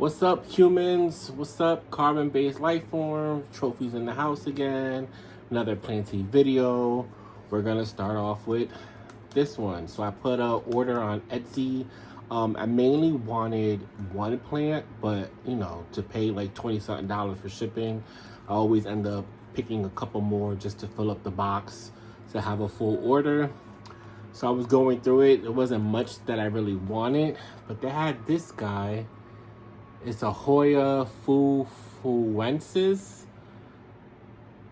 What's up, humans? What's up, carbon-based life form? Trophies in the house again. Another planting video. We're gonna start off with this one. So I put a order on Etsy. I mainly wanted one plant, but you know, to pay like $20-something for shipping, I always end up picking a couple more just to fill up the box to have a full order. So I was going through it. It wasn't much that I really wanted, but they had this guy. It's a Hoya Phuwuaensis.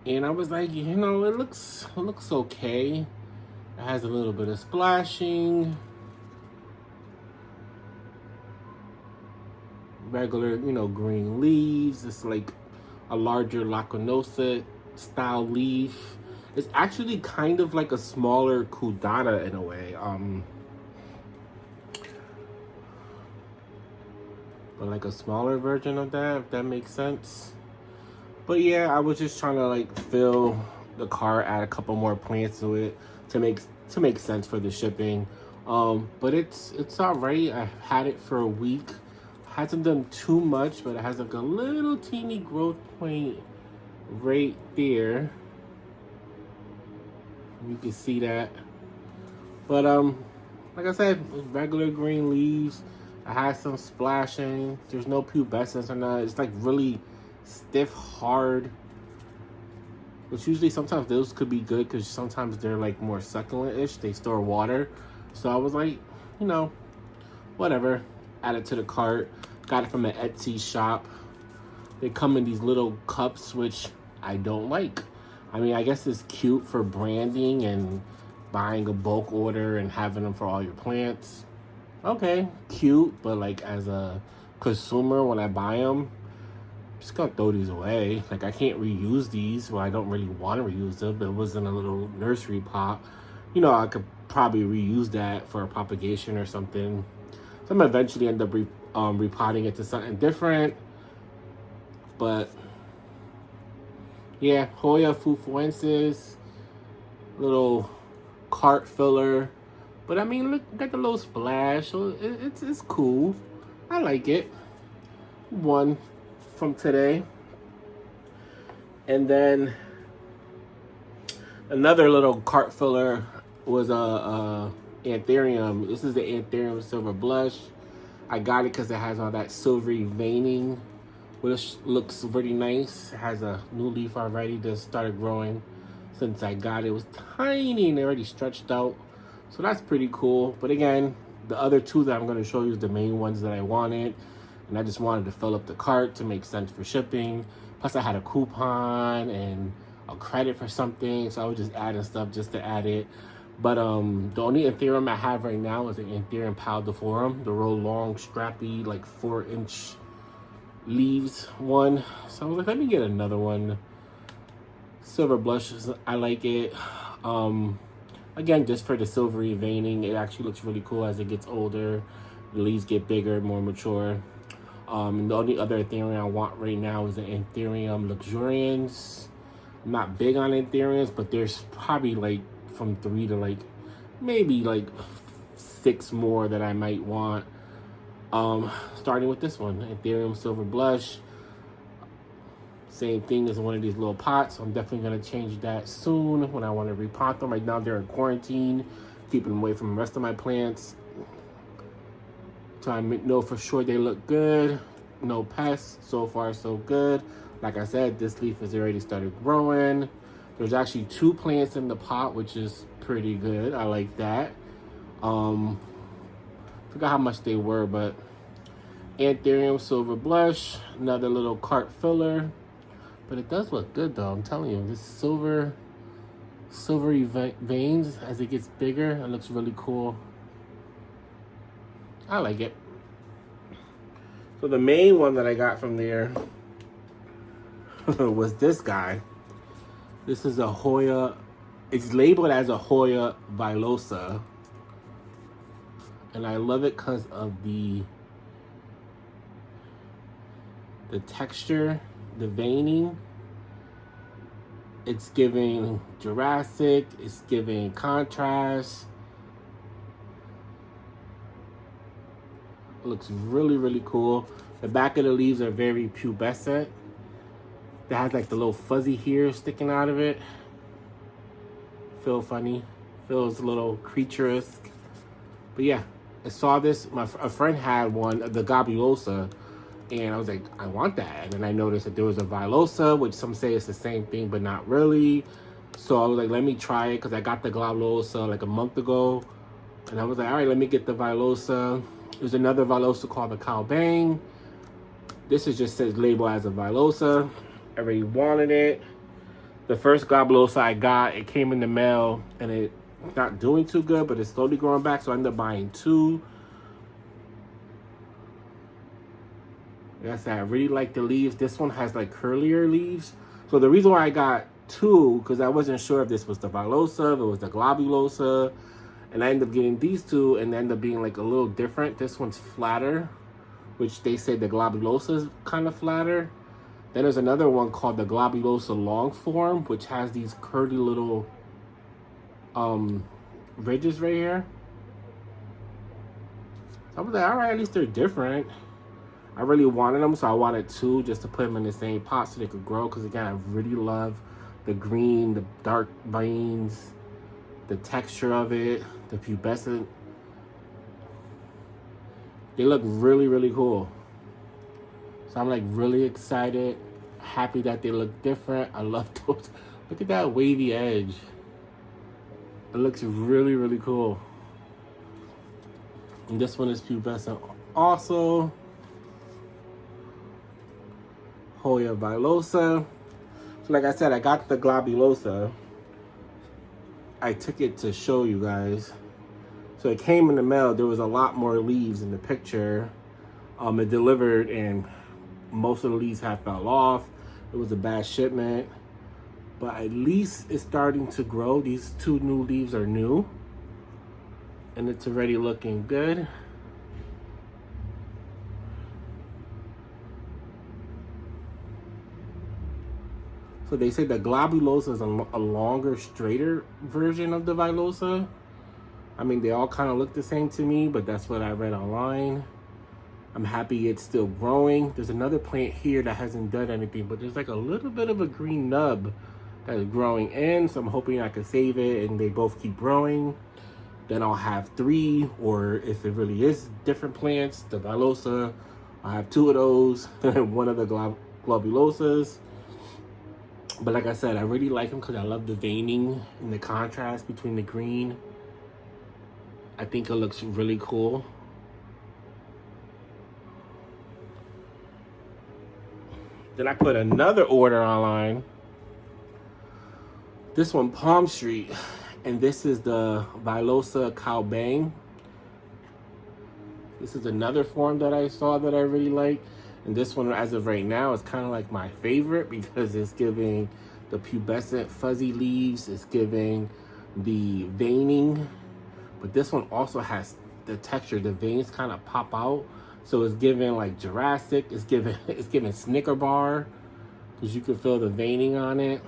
And I was like, you know, it looks okay. It has a little bit of splashing. Regular, you know, green leaves. It's like a larger Globulosa style leaf. It's actually kind of like a smaller Caudata in a way. But like a smaller version of that, if that makes sense. But yeah, I was just trying to like fill the cart, add a couple more plants to it to make sense for the shipping. But it's all right. I've had it for a week. Hasn't done too much, but it has like a little teeny growth point right there. You can see that. But like I said, regular green leaves. I had some splashing. There's no pubescence or nothing. It's like really stiff, hard. Which usually sometimes those could be good because sometimes they're like more succulent-ish. They store water. So I was like, you know, whatever. Add it to the cart. Got it from an Etsy shop. They come in these little cups, which I don't like. I mean, I guess it's cute for branding and buying a bulk order and having them for all your plants. Okay, cute, but like as a consumer, when I buy them, I'm just gonna throw these away. Like I can't reuse these. Well, I don't really want to reuse them, but it was in a little nursery pot. You know, I could probably reuse that for a propagation or something. So I'm gonna eventually end up repotting it to something different. But yeah, Hoya Phuwuaensis, little cart filler. But I mean, look, got the little splash. So it's cool. I like it. One from today. And then another little cart filler was a Anthurium. This is the Anthurium Silver Blush. I got it because it has all that silvery veining, which looks really nice. It has a new leaf already that started growing since I got it. It was tiny and already stretched out. So that's pretty cool. But again, the other two that I'm going to show you is the main ones that I wanted. And I just wanted to fill up the cart to make sense for shipping. Plus I had a coupon and a credit for something. So I was just adding stuff just to add it. But the only Anthurium I have right now is the Anthurium Phuwuaensis, the real long, strappy, like 4-inch leaves one. So I was like, let me get another one. Silver blush, I like it. Again, just for the silvery veining, it actually looks really cool as it gets older. The leaves get bigger, more mature. And the only other Anthurium I want right now is the Anthurium luxurians. I'm not big on Anthuriums, but there's probably like from 3 to like maybe like 6 more that I might want. Starting with this one, Anthurium Silver Blush. Same thing as one of these little pots. I'm definitely going to change that soon when I want to repot them. Right now they're in quarantine, keeping them away from the rest of my plants. So I know for sure they look good. No pests. So far, so good. Like I said, this leaf has already started growing. There's actually 2 plants in the pot, which is pretty good. I like that. Forgot how much they were, but Anthurium Silver Blush, another little cart filler. But it does look good though, I'm telling you. This silvery veins as it gets bigger, it looks really cool. I like it. So the main one that I got from there was this guy. This is a Hoya. It's labeled as a Hoya Villosa. And I love it because of the texture, the veining. It's giving Jurassic, it's giving contrast. It looks really, really cool. The back of the leaves are very pubescent. That has like the little fuzzy hair sticking out of it. Feel funny. Feels a little creature-esque. But yeah, I saw this. A friend had one, the Globulosa, and I was like, I want that. And then I noticed that there was a Villosa, which some say it's the same thing, but not really. So I was like, let me try it, because I got the Globulosa like a month ago. And I was like, all right, let me get the Villosa. There's another Villosa called the Cao Dang. This is just says label as a Villosa. I already wanted it. The first Globulosa I got, it came in the mail, and it's not doing too good, but it's slowly growing back, so I ended up buying 2. Like I said, I really like the leaves. This one has like curlier leaves. So the reason why I got 2, because I wasn't sure if this was the Villosa, if it was the Globulosa, and I ended up getting these 2, and they ended up being like a little different. This one's flatter, which they say the Globulosa is kind of flatter. Then there's another one called the Globulosa long form, which has these curly little ridges right here. So I was like, all right, at least they're different. I really wanted them, so I wanted 2 just to put them in the same pot so they could grow. Because again, I really love the green, the dark veins, the texture of it, the pubescent. They look really, really cool. So I'm like really excited, happy that they look different. I love those. Look at that wavy edge. It looks really, really cool. And this one is pubescent also. Hoya Villosa. So like I said, I got the Globulosa. I took it to show you guys. So it came in the mail. There was a lot more leaves in the picture. It delivered and most of the leaves had fell off. It was a bad shipment. But at least it's starting to grow. These 2 new leaves are new. And it's already looking good. So they say the Globulosa is a longer, straighter version of the Villosa. I mean, they all kind of look the same to me, but that's what I read online. I'm happy it's still growing. There's another plant here that hasn't done anything, but there's like a little bit of a green nub that is growing in, so I'm hoping I can save it and they both keep growing. Then I'll have 3, or if it really is different plants, the Villosa, I'll have 2 of those, and 1 of the Globulosas. But like I said, I really like them because I love the veining and the contrast between the green. I think it looks really cool. Then I put another order online. This one, Palm Street. And this is the Villosa Cao Dang. This is another form that I saw that I really like. And this one, as of right now, is kind of like my favorite because it's giving the pubescent fuzzy leaves. It's giving the veining. But this one also has the texture. The veins kind of pop out. So it's giving like Jurassic. It's giving Snicker bar. Because you can feel the veining on it.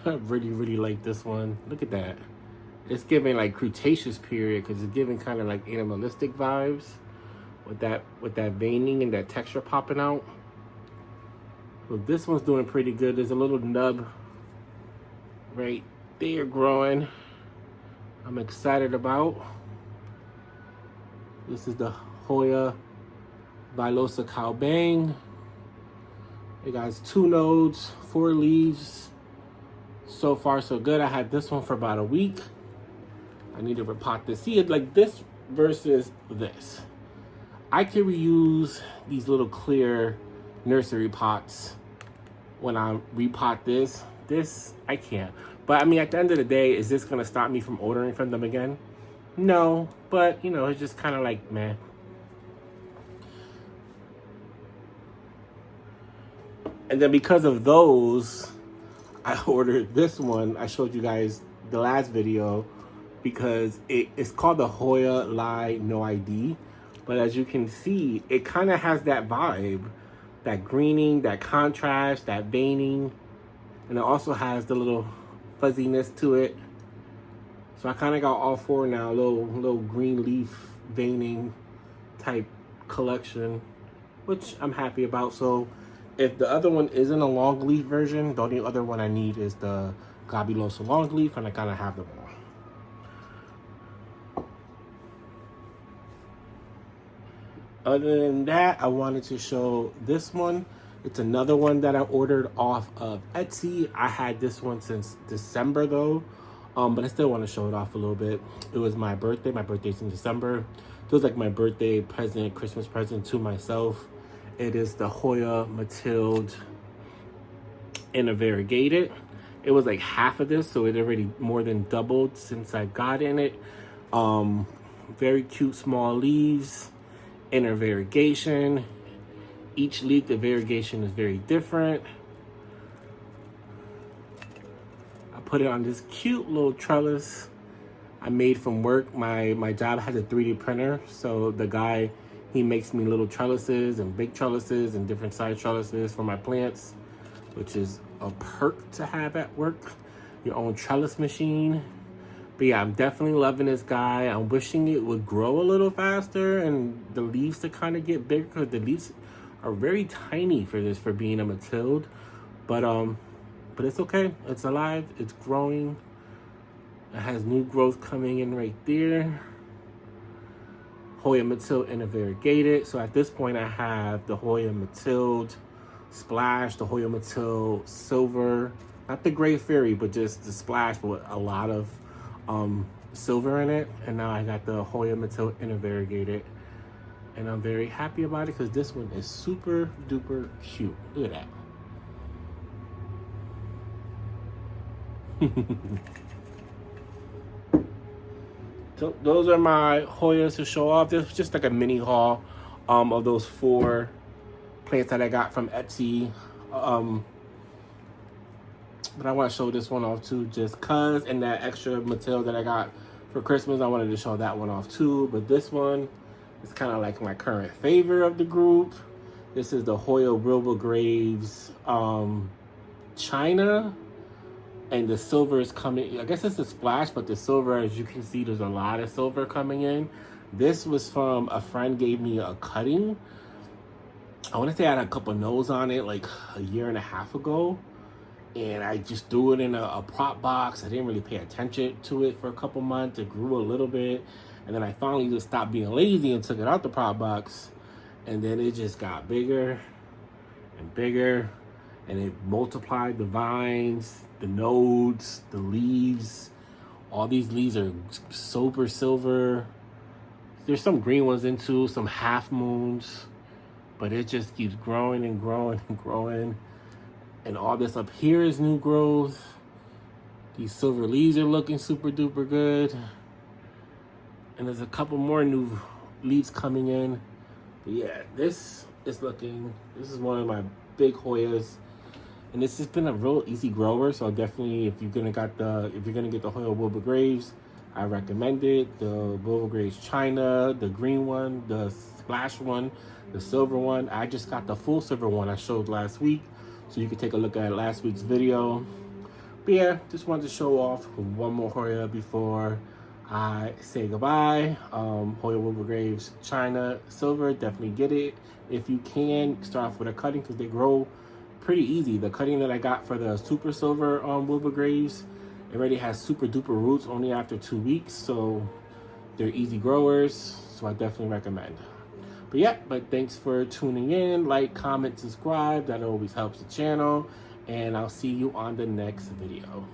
I really, really like this one. Look at that. It's giving like Cretaceous period because it's giving kind of like animalistic vibes with that veining and that texture popping out. So this one's doing pretty good. There's a little nub right there growing. I'm excited about. This is the Hoya Villosa Cao Dang. It got 2 nodes, 4 leaves. So far so good. I had this one for about a week. I need to repot this. See it like this versus this. I can reuse these little clear nursery pots when I repot this. This, I can't. But I mean, at the end of the day, is this gonna stop me from ordering from them again? No, but you know, it's just kind of like, meh. And then because of those, I ordered this one. I showed you guys the last video because it's called the Hoya Lyi NOID. But as you can see, it kind of has that vibe, that greening, that contrast, that veining. And it also has the little fuzziness to it. So I kind of got all 4 now, little green leaf veining type collection, which I'm happy about. So if the other one isn't a long leaf version, the only other one I need is the Globulosa long leaf, and I kind of have them all. Other than that, I wanted to show this one. It's another one that I ordered off of Etsy. I had this one since December though, but I still want to show it off a little bit. It was my birthday. My birthday's in December. It was like my birthday present, Christmas present to myself. It is the Hoya Mathilde in a variegated. It was like half of this, so it already more than doubled since I got in it. Very cute small leaves, inner variegation. Each leaf, the variegation is very different. I put it on this cute little trellis I made from work. My job has a 3D printer, so the guy, he makes me little trellises and big trellises and different size trellises for my plants, which is a perk to have at work, your own trellis machine. But yeah, I'm definitely loving this guy. I'm wishing it would grow a little faster and the leaves to kind of get bigger, because the leaves are very tiny for this, for being a Mathilde. But it's okay. It's alive. It's growing. It has new growth coming in right there. Hoya Mathilde in a variegated. So at this point, I have the Hoya Mathilde Splash, the Hoya Mathilde Silver, not the Gray Fairy, but just the Splash with a lot of silver in it. And now I got the Hoya Mathilde in a variegated. And I'm very happy about it because this one is super duper cute. Look at that. So those are my Hoyas to show off. This is just like a mini haul of those 4 plants that I got from Etsy. But I want to show this one off too, just cause, and that extra Mathilde that I got for Christmas, I wanted to show that one off too. But this one, it's kind of like my current favorite of the group. This is the Hoya Wilbur Graves China. And the silver is coming. I guess it's a Splash, but the silver, as you can see, there's a lot of silver coming in. This was from a friend gave me a cutting. I want to say I had a couple no's on it like a year and a half ago. And I just threw it in a prop box. I didn't really pay attention to it for a couple months. It grew a little bit. And then I finally just stopped being lazy and took it out the prop box. And then it just got bigger and bigger. And it multiplied the vines, the nodes, the leaves. All these leaves are super silver. There's some green ones in too, some half moons. But it just keeps growing and growing and growing. And all this up here is new growth. These silver leaves are looking super duper good. And there's a couple more new leaves coming in. But yeah, this is one of my big Hoyas. And this has been a real easy grower. So definitely, if you're gonna get the Hoya Wilbur Graves, I recommend it. The Wilbur Graves China, the green one, the Splash one, the silver one. I just got the full silver one I showed last week. So you can take a look at last week's video. But yeah, just wanted to show off one more Hoya before I say goodbye. Hoya Wilbur Graves China Silver, definitely get it. If you can, start off with a cutting because they grow pretty easy. The cutting that I got for the Super Silver Wilbur Graves, it already has super duper roots only after 2 weeks. So they're easy growers. So I definitely recommend. But yeah, thanks for tuning in. Like, comment, subscribe. That always helps the channel. And I'll see you on the next video.